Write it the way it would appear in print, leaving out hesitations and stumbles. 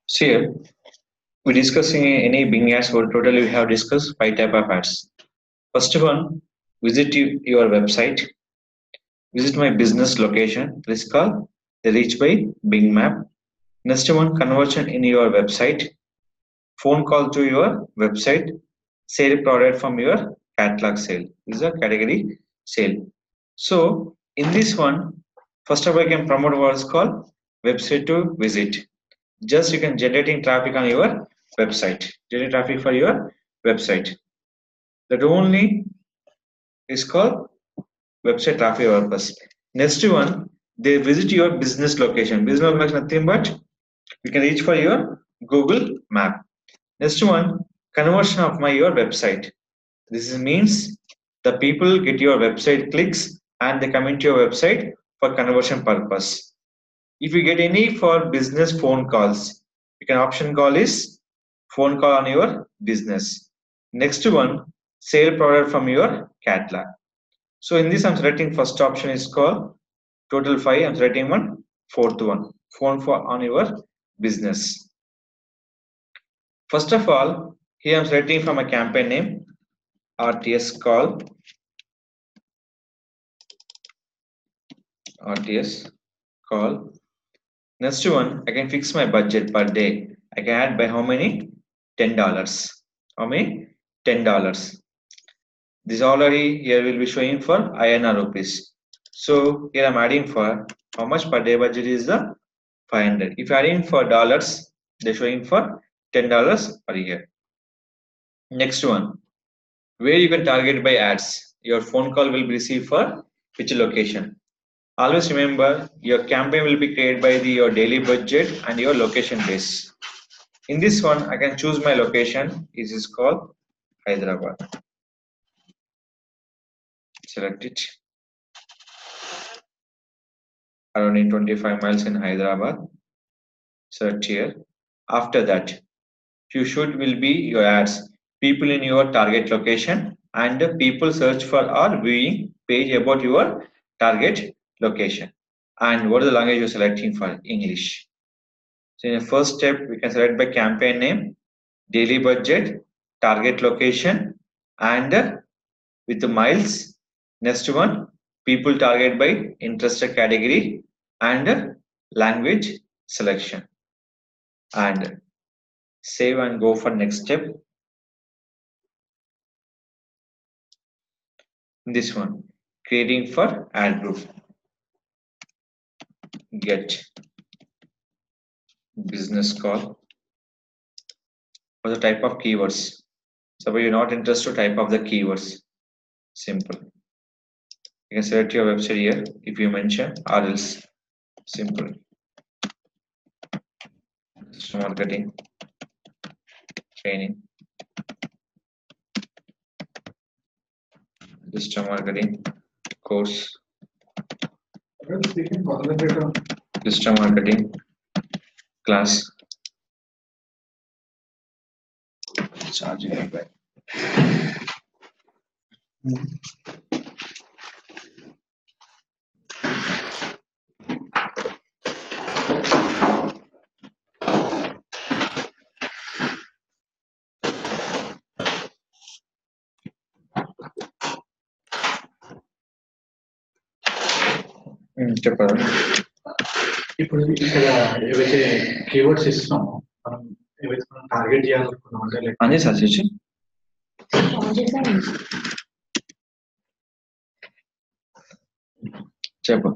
So here we discussing any Bing ads. So total we have discussed 5 type of ads. First one, visit your website. Visit my business location. Please call the reach by Bing Map. Next one, conversion in your website. Phone call to your website. Sale product from your catalog sale. This is a category sale. So in this one, first of all, I can promote what is called website to visit. Just you can generating traffic on your website. Generate traffic for your website. That only is called website traffic purpose. Next one, they visit your business location. Business location nothing but you can reach for your Google Map. Next one, conversion of your website. This means the people get your website clicks and they come into your website for conversion purpose. If you get any for business phone calls, you can option call is phone call on your business. Next one, sale product from your catalog. So in this I'm selecting first option is called total 5. I'm selecting fourth one, phone for on your business. First of all, here I'm selecting from a campaign name RTS call. RTS call. Next one, I can fix my budget per day. I can add by how many? $10. How many? $10. This already here will be showing for INR rupees. So here I'm adding for how much per day budget is the 500. If adding for dollars, they're showing for $10 per year. Next one, where you can target by ads. Your phone call will be received for which location. Always remember your campaign will be created by your daily budget and your location base. In this one, I can choose my location. This is called Hyderabad. Select it. Around 25 miles in Hyderabad. Select here. After that, you should will be your ads. People in your target location and people search for or viewing page about your target location. And what is the language you're selecting for? English. So in the first step, we can select by campaign name, daily budget, target location, and with the miles. Next one, people target by interested category and language selection. And save and go for next step. This one, creating for ad group. Get business call. What the type of keywords? Suppose you're not interested to type of the keywords. Simple. You can select your website here if you mention or else. Simple. Digital marketing training. Digital marketing course. Digital marketing class. Charging by. చెప్పారు ఇప్పుడు ఇక్కడ ఏవైతే keywords ఇస్తున్నామో మనం ఏవైతే మనం target చేయాలనుకున్నాం అంటే అదే sir చేసి చెప్పు